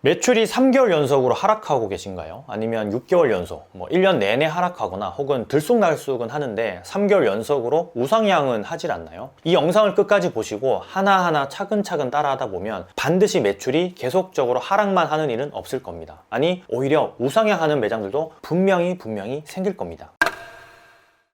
매출이 3개월 연속으로 하락하고 계신가요? 아니면 6개월 연속, 1년 내내 하락하거나 혹은 들쑥날쑥은 하는데 3개월 연속으로 우상향은 하질 않나요? 이 영상을 끝까지 보시고 하나하나 차근차근 따라하다 보면 반드시 매출이 계속적으로 하락만 하는 일은 없을 겁니다. 아니, 오히려 우상향하는 매장들도 분명히 생길 겁니다.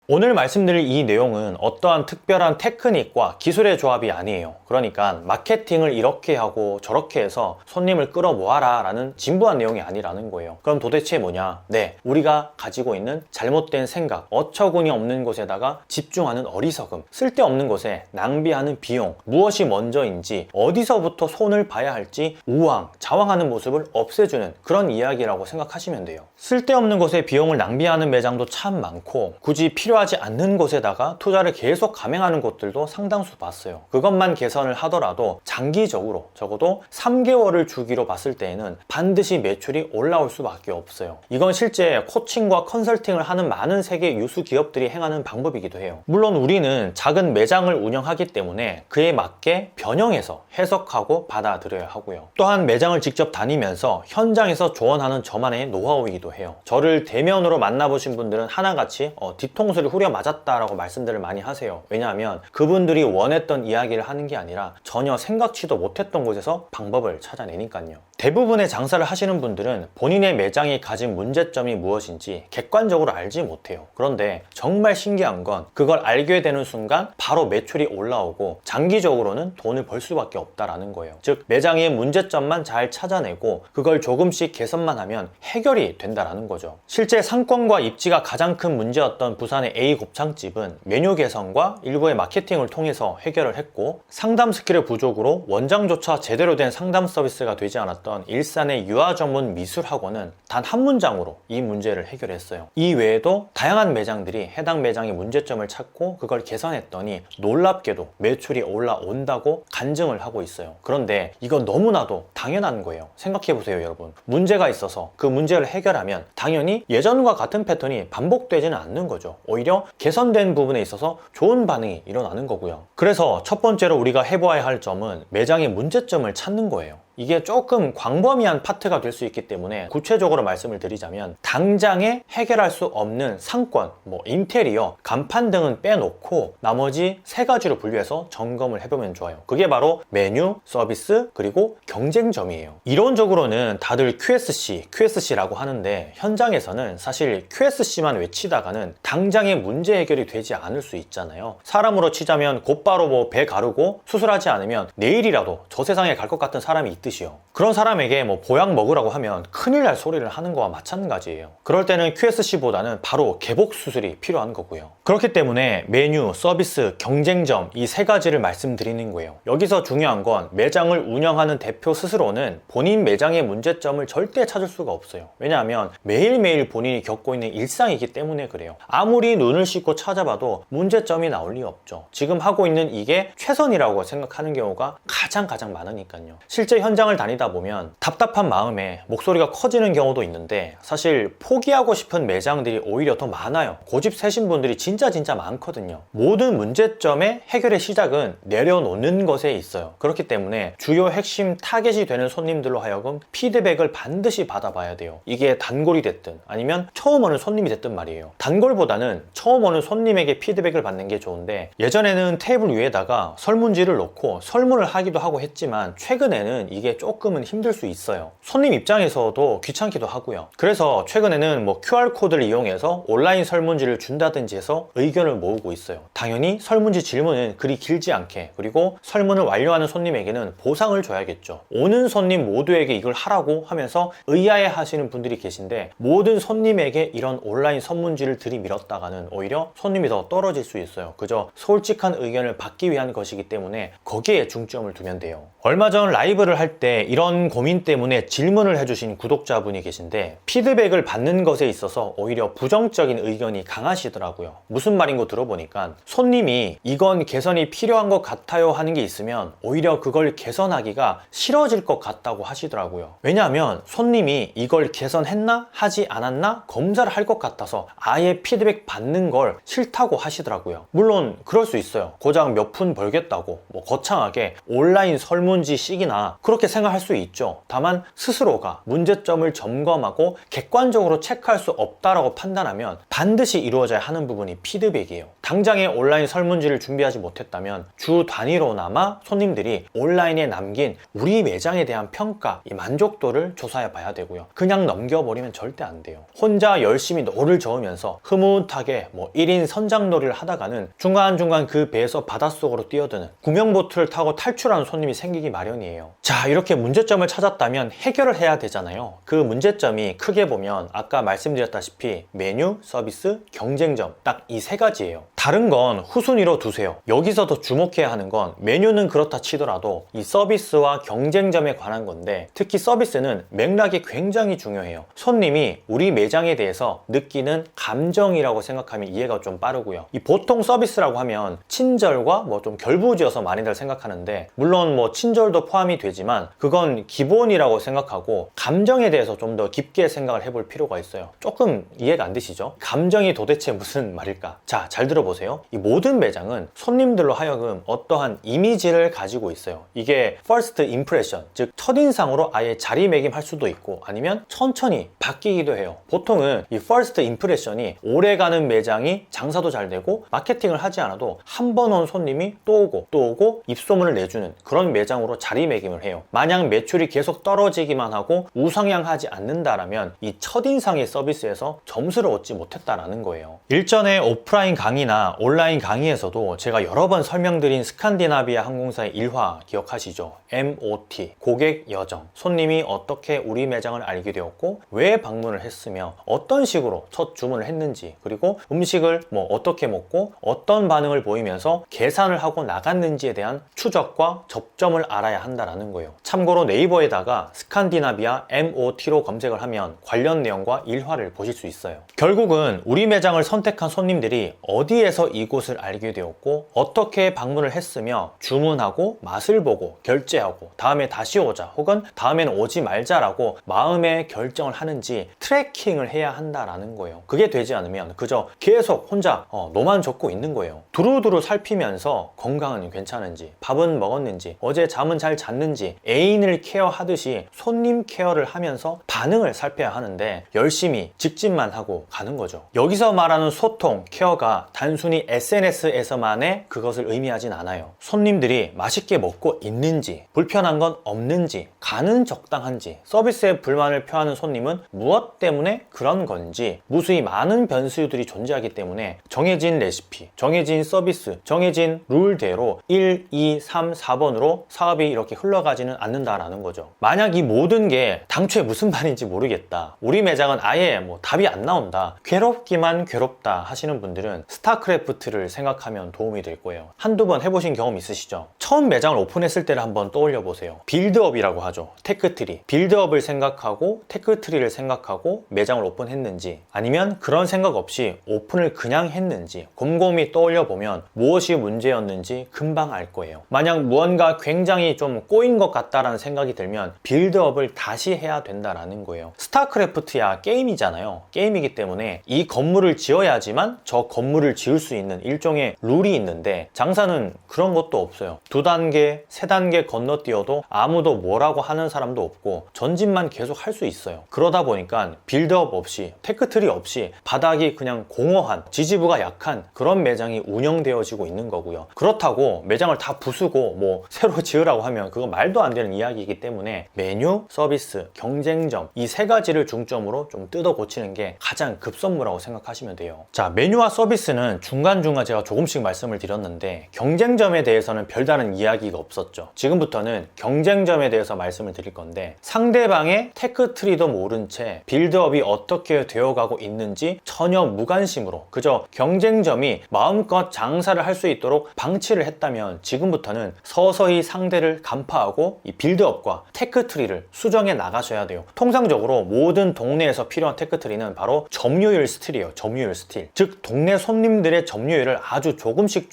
오늘 말씀드릴 이 내용은 어떠한 특별한 테크닉과 기술의 조합이 아니에요. 그러니까 마케팅을 이렇게 하고 저렇게 해서 손님을 끌어모아라 라는 진부한 내용이 아니라는 거예요. 그럼 도대체 뭐냐? 네, 우리가 가지고 있는 잘못된 생각, 어처구니 없는 곳에다가 집중하는 어리석음, 쓸데없는 곳에 낭비하는 비용, 무엇이 먼저인지 어디서부터 손을 봐야 할지 우왕, 좌왕하는 모습을 없애주는 그런 이야기라고 생각하시면 돼요. 쓸데없는 곳에 비용을 낭비하는 매장도 참 많고 굳이 필요하지 않는 곳에다가 투자를 계속 감행하는 곳들도 상당수 봤어요. 그것만 개선을 하더라도 장기적으로 적어도 3개월을 주기로 봤을 때에는 반드시 매출이 올라올 수밖에 없어요. 이건 실제 코칭과 컨설팅을 하는 많은 세계 유수 기업들이 행하는 방법이기도 해요. 물론 우리는 작은 매장을 운영하기 때문에 그에 맞게 변형해서 해석하고 받아들여야 하고요. 또한 매장을 직접 다니면서 현장에서 조언하는 저만의 노하우이기도 해요. 저를 대면으로 만나보신 분들은 하나같이 뒤통수를 후려 맞았다라고 말씀들을 많이 하세요. 왜냐하면 그분들이 원했던 이야기를 하는 게 아니라 전혀 생각지도 못했던 곳에서 방법을 찾아내니까요. 대부분의 장사를 하시는 분들은 본인의 매장이 가진 문제점이 무엇인지 객관적으로 알지 못해요. 그런데 정말 신기한 건 그걸 알게 되는 순간 바로 매출이 올라오고 장기적으로는 돈을 벌 수밖에 없다라는 거예요. 즉 매장의 문제점만 잘 찾아내고 그걸 조금씩 개선만 하면 해결이 된다라는 거죠. 실제 상권과 입지가 가장 큰 문제였던 부산의 A 곱창집은 메뉴 개선과 일부의 마케팅을 통해서 해결을 했고, 상담 스킬의 부족으로 원장조차 제대로 된 상담 서비스가 되지 않았던 일산의 유아 전문 미술학원은 단 한 문장으로 이 문제를 해결했어요. 이 외에도 다양한 매장들이 해당 매장의 문제점을 찾고 그걸 개선했더니 놀랍게도 매출이 올라온다고 간증을 하고 있어요. 그런데 이건 너무나도 당연한 거예요. 생각해보세요, 여러분. 문제가 있어서 그 문제를 해결하면 당연히 예전과 같은 패턴이 반복되지는 않는 거죠. 오히려 개선된 부분에 있어서 좋은 반응이 일어나는 거고요. 그래서 첫 번째로 우리가 해보아야 할 점은 매장의 문제점을 찾는 거예요. 이게 조금 광범위한 파트가 될 수 있기 때문에 구체적으로 말씀을 드리자면 당장에 해결할 수 없는 상권, 인테리어, 간판 등은 빼놓고 나머지 세 가지로 분류해서 점검을 해보면 좋아요. 그게 바로 메뉴, 서비스, 그리고 경쟁점이에요. 이론적으로는 다들 QSC라고 하는데 현장에서는 사실 QSC만 외치다가는 당장의 문제 해결이 되지 않을 수 있잖아요. 사람으로 치자면 곧바로 배 가르고 수술하지 않으면 내일이라도 저 세상에 갈 것 같은 사람이 있듯이요. 그런 사람에게 보약 먹으라고 하면 큰일 날 소리를 하는 거와 마찬가지예요. 그럴 때는 QSC보다는 바로 개복 수술이 필요한 거고요. 그렇기 때문에 메뉴, 서비스, 경쟁점 이 세 가지를 말씀드리는 거예요. 여기서 중요한 건 매장을 운영하는 대표 스스로는 본인 매장의 문제점을 절대 찾을 수가 없어요. 왜냐하면 매일매일 본인이 겪고 있는 일상이기 때문에 그래요. 아무리 눈을 씻고 찾아봐도 문제점이 나올 리 없죠. 지금 하고 있는 이게 최선이라고 생각하는 경우가 가장 많으니까요. 실제 현장을 다니다 보면 답답한 마음에 목소리가 커지는 경우도 있는데 사실 포기하고 싶은 매장들이 오히려 더 많아요. 고집 세신 분들이 진짜 많거든요. 모든 문제점의 해결의 시작은 내려놓는 것에 있어요. 그렇기 때문에 주요 핵심 타겟이 되는 손님들로 하여금 피드백을 반드시 받아봐야 돼요. 이게 단골이 됐든 아니면 처음 오는 손님이 됐든 말이에요. 단골보다는 처음 오는 손님에게 피드백을 받는 게 좋은데, 예전에는 테이블 위에다가 설문지를 놓고 설문을 하기도 하고 했지만 최근에는 이게 조금은 힘들 수 있어요. 손님 입장에서도 귀찮기도 하고요. 그래서 최근에는 QR코드를 이용해서 온라인 설문지를 준다든지 해서 의견을 모으고 있어요. 당연히 설문지 질문은 그리 길지 않게, 그리고 설문을 완료하는 손님에게는 보상을 줘야겠죠. 오는 손님 모두에게 이걸 하라고 하면서 의아해 하시는 분들이 계신데, 모든 손님에게 이런 온라인 설문지를 들이밀었다가는 오히려 손님이 더 떨어질 수 있어요. 그저 솔직한 의견을 받기 위한 것이기 때문에 거기에 중점을 두면 돼요. 얼마 전 라이브를 할 때 이런 고민 때문에 질문을 해주신 구독자분이 계신데, 피드백을 받는 것에 있어서 오히려 부정적인 의견이 강하시더라고요. 무슨 말인고 들어보니까 손님이 이건 개선이 필요한 것 같아요 하는 게 있으면 오히려 그걸 개선하기가 싫어질 것 같다고 하시더라고요. 왜냐하면 손님이 이걸 개선했나 하지 않았나 검사를 할 것 같아서 아예 피드백 받는 걸 싫다고 하시더라고요. 물론 그럴 수 있어요. 고작 몇 푼 벌겠다고 거창하게 온라인 설문지 씩이나 그렇게 그렇게 생각할 수 있죠. 다만 스스로가 문제점을 점검하고 객관적으로 체크할 수 없다라고 판단하면 반드시 이루어져야 하는 부분이 피드백이에요. 당장에 온라인 설문지를 준비하지 못했다면 주 단위로나마 손님들이 온라인에 남긴 우리 매장에 대한 평가, 이 만족도를 조사해 봐야 되고요. 그냥 넘겨버리면 절대 안 돼요. 혼자 열심히 노를 저으면서 흐뭇하게 1인 선장놀이를 하다가는 중간중간 그 배에서 바닷속으로 뛰어드는 구명보트를 타고 탈출하는 손님이 생기기 마련이에요. 자, 이렇게 문제점을 찾았다면 해결을 해야 되잖아요. 그 문제점이 크게 보면 아까 말씀드렸다시피 메뉴, 서비스, 경쟁점 딱 이 세 가지예요. 다른 건 후순위로 두세요. 여기서 더 주목해야 하는 건 메뉴는 그렇다 치더라도 이 서비스와 경쟁점에 관한 건데, 특히 서비스는 맥락이 굉장히 중요해요. 손님이 우리 매장에 대해서 느끼는 감정이라고 생각하면 이해가 좀 빠르고요. 이 보통 서비스라고 하면 친절과 좀 결부지어서 많이들 생각하는데, 물론 친절도 포함이 되지만 그건 기본이라고 생각하고 감정에 대해서 좀 더 깊게 생각을 해볼 필요가 있어요. 조금 이해가 안 되시죠? 감정이 도대체 무슨 말일까? 자, 잘 들어보세요. 이 모든 매장은 손님들로 하여금 어떠한 이미지를 가지고 있어요. 이게 first impression, 즉 첫인상으로 아예 자리매김할 수도 있고 아니면 천천히 바뀌기도 해요. 보통은 이 first impression이 오래가는 매장이 장사도 잘 되고 마케팅을 하지 않아도 한 번 온 손님이 또 오고 또 오고 입소문을 내주는 그런 매장으로 자리매김을 해요. 만약 매출이 계속 떨어지기만 하고 우상향하지 않는다라면 이 첫인상의 서비스에서 점수를 얻지 못했다라는 거예요. 일전에 오프라인 강의나 온라인 강의에서도 제가 여러 번 설명드린 스칸디나비아 항공사의 일화 기억하시죠? MOT, 고객 여정. 손님이 어떻게 우리 매장을 알게 되었고 왜 방문을 했으며 어떤 식으로 첫 주문을 했는지, 그리고 음식을 어떻게 먹고 어떤 반응을 보이면서 계산을 하고 나갔는지에 대한 추적과 접점을 알아야 한다는 거예요. 참고로 네이버에다가 스칸디나비아 MOT로 검색을 하면 관련 내용과 일화를 보실 수 있어요. 결국은 우리 매장을 선택한 손님들이 어디에서 이곳을 알게 되었고 어떻게 방문을 했으며 주문하고 맛을 보고 결제하고 다음에 다시 오자 혹은 다음엔 오지 말자라고 마음의 결정을 하는지 트래킹을 해야 한다라는 거예요. 그게 되지 않으면 그저 계속 혼자 노만 젓고 있는 거예요. 두루두루 살피면서 건강은 괜찮은지, 밥은 먹었는지, 어제 잠은 잘 잤는지 애인을 케어하듯이 손님 케어를 하면서 반응을 살펴야 하는데 열심히 직진만 하고 가는 거죠. 여기서 말하는 소통, 케어가 단순히 SNS에서만의 그것을 의미하진 않아요. 손님들이 맛있게 먹고 있는지, 불편한 건 없는지, 간은 적당한지, 서비스에 불만을 표하는 손님은 무엇 때문에 그런 건지, 무수히 많은 변수들이 존재하기 때문에 정해진 레시피, 정해진 서비스, 정해진 룰대로 1, 2, 3, 4번으로 사업이 이렇게 흘러가지는 않는다라는 거죠. 만약 이 모든 게 당초에 무슨 말인지 모르겠다, 우리 매장은 아예 답이 안 나온다, 괴롭기만 괴롭다 하시는 분들은 스타크래프트를 생각하면 도움이 될 거예요. 한두 번 해보신 경험 있으시죠? 처음 매장을 오픈했을 때를 한번 떠올려 보세요. 빌드업이라고 하죠. 테크트리. 빌드업을 생각하고 테크트리를 생각하고 매장을 오픈했는지, 아니면 그런 생각 없이 오픈을 그냥 했는지 곰곰이 떠올려 보면 무엇이 문제였는지 금방 알 거예요. 만약 무언가 굉장히 좀 꼬인 것 같다라는 생각이 들면 빌드업을 다시 해야 된다라는 거예요. 스타크래프트야 게임이잖아요. 게임이기 때문에 이 건물을 지어야지만 저 건물을 지을 수 있는 일종의 룰이 있는데, 장사는 그런 것도 없어요. 2단계, 3단계 건너뛰어도 아무도 뭐라고 하는 사람도 없고 전진만 계속 할 수 있어요. 그러다 보니까 빌드업 없이, 테크트리 없이 바닥이 그냥 공허한, 지지부가 약한 그런 매장이 운영되어지고 있는 거고요. 그렇다고 매장을 다 부수고 새로 지으라고 하면 그건 말도 안 되는 이야기이기 때문에 메뉴, 서비스, 경쟁점 이 세 가지를 중점으로 좀 뜯어 고치는 게 가장 급선무라고 생각하시면 돼요. 자, 메뉴와 서비스는 중간중간 제가 조금씩 말씀을 드렸는데 경쟁점에 대해서는 별다른 이야기가 없었죠. 지금부터는 경쟁점에 대해서 말씀을 드릴 건데, 상대방의 테크트리도 모른 채 빌드업이 어떻게 되어가고 있는지 전혀 무관심으로 그저 경쟁점이 마음껏 장사를 할 수 있도록 방치를 했다면 지금부터는 서서히 상대를 간파하고 이 빌드업과 테크트리를 수정해 나가셔야 돼요. 통상적으로 모든 동네에서 필요한 테크트리는 바로 점유율 스틸이에요. 점유율 스틸. 즉 동네 손님들이 남들의 점유율을 아주 조금씩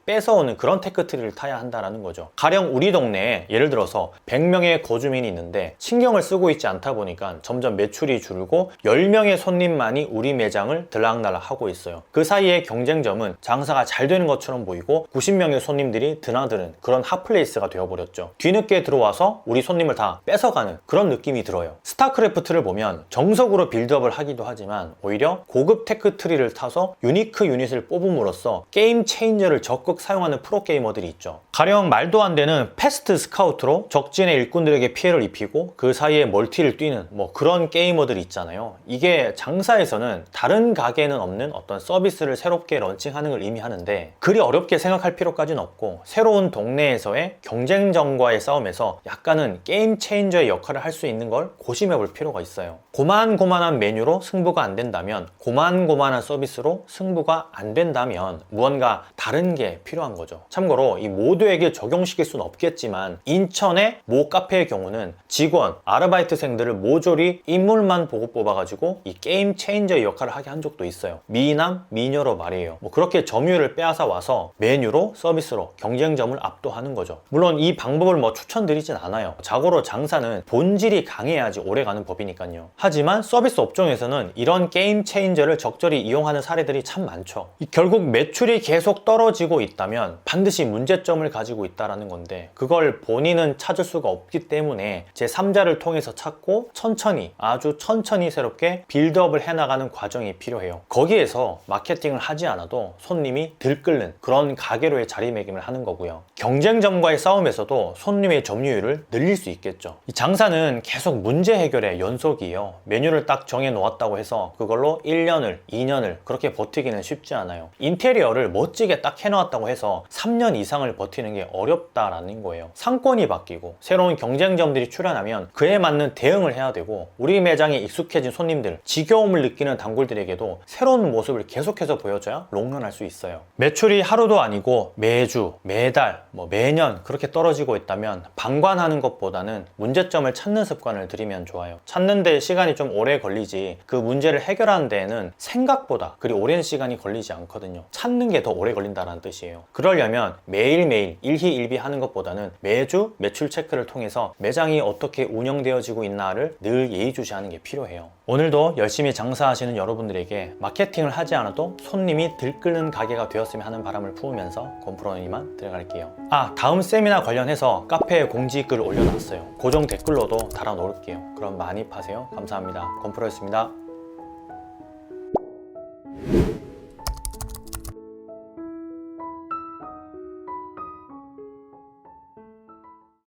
뺏어오는 그런 테크트리를 타야 한다는 거죠. 가령 우리 동네에 예를 들어서 100명의 거주민이 있는데 신경을 쓰고 있지 않다 보니까 점점 매출이 줄고 10명의 손님만이 우리 매장을 들락날락 하고 있어요. 그 사이에 경쟁점은 장사가 잘 되는 것처럼 보이고 90명의 손님들이 드나드는 그런 핫플레이스가 되어버렸죠. 뒤늦게 들어와서 우리 손님을 다 뺏어가는 그런 느낌이 들어요. 스타크래프트를 보면 정석으로 빌드업을 하기도 하지만 오히려 고급 테크트리를 타서 유니크 유닛을 뽑음으로써 게임 체인저를 적극 사용하는 프로게이머들이 있죠. 가령 말도 안 되는 패스트 스카우트로 적진의 일꾼들에게 피해를 입히고 그 사이에 멀티를 뛰는 뭐 그런 게이머들이 있잖아요. 이게 장사에서는 다른 가게에는 없는 어떤 서비스를 새롭게 런칭하는 걸 의미하는데 그리 어렵게 생각할 필요까지는 없고 새로운 동네에서의 경쟁전과의 싸움에서 약간은 게임 체인저의 역할을 할 수 있는 걸 고심해 볼 필요가 있어요. 고만고만한 메뉴로 승부가 안 된다면, 고만고만한 서비스로 승부가 안 된다면 무언가 다른 게 필요한 거죠. 참고로 이 모두에게 적용시킬 수는 없겠지만 인천의 모 카페의 경우는 직원, 아르바이트생들을 모조리 인물만 보고 뽑아가지고 이 게임 체인저의 역할을 하게 한 적도 있어요. 미남, 미녀로 말이에요. 뭐 그렇게 점유율을 빼앗아 와서 메뉴로 서비스로 경쟁점을 압도하는 거죠. 물론 이 방법을 뭐 추천드리진 않아요. 자고로 장사는 본질이 강해야지 오래가는 법이니까요. 하지만 서비스 업종에서는 이런 게임 체인저를 적절히 이용하는 사례들이 참 많죠. 결국 매출이 계속 떨어지고 있다면 반드시 문제점을 가지고 있다는 건데 그걸 본인은 찾을 수가 없기 때문에 제3자를 통해서 찾고 천천히, 아주 천천히 새롭게 빌드업을 해나가는 과정이 필요해요. 거기에서 마케팅을 하지 않아도 손님이 들끓는 그런 가게로의 자리매김을 하는 거고요. 경쟁점과의 싸움에서도 손님의 점유율을 늘릴 수 있겠죠. 이 장사는 계속 문제 해결의 연속이에요. 메뉴를 딱 정해 놓았다고 해서 그걸로 1년을, 2년을 그렇게 버티기는 쉽지 않아요. 인테리어를 멋지게 딱 해놓았다고 해서 3년 이상을 버티는 게 어렵다라는 거예요. 상권이 바뀌고 새로운 경쟁점들이 출현하면 그에 맞는 대응을 해야 되고 우리 매장에 익숙해진 손님들, 지겨움을 느끼는 단골들에게도 새로운 모습을 계속해서 보여줘야 롱런할 수 있어요. 매출이 하루도 아니고 매주, 매달, 매년 그렇게 떨어지고 있다면 방관하는 것보다는 문제점을 찾는 습관을 들이면 좋아요. 찾는 데 시간이 좀 오래 걸리지 그 문제를 해결하는 데에는 생각보다 그리 오랜 시간이 걸리지 않거든요. 찾는 게 더 오래 걸린다는 뜻이에요. 그러려면 매일매일 일희일비 하는 것보다는 매주 매출 체크를 통해서 매장이 어떻게 운영되어지고 있나를 늘 예의주시하는 게 필요해요. 오늘도 열심히 장사하시는 여러분들에게 마케팅을 하지 않아도 손님이 들끓는 가게가 되었으면 하는 바람을 품으면서 건프로는 이만 들어갈게요. 다음 세미나 관련해서 카페에 공지글을 올려놨어요. 고정 댓글로도 달아놓을게요. 그럼 많이 파세요. 감사합니다. 건프로였습니다.